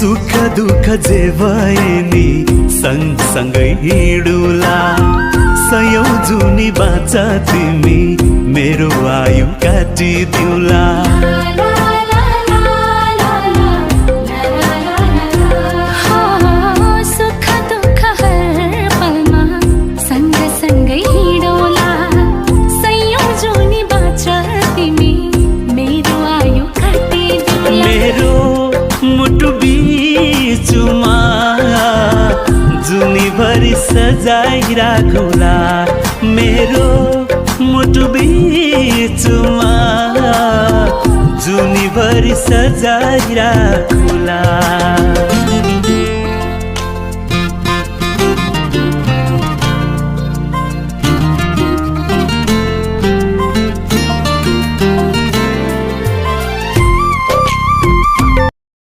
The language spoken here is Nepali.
सुख दुःख जे भए नि सँगसँगै हिँडुला सयौं जुनी बाँच तिमी मेरो आयु काटिदिउला जुनीभरि सजाई राखुला मेरो मुटु बिचमा जुनीभरि सजाई राखुला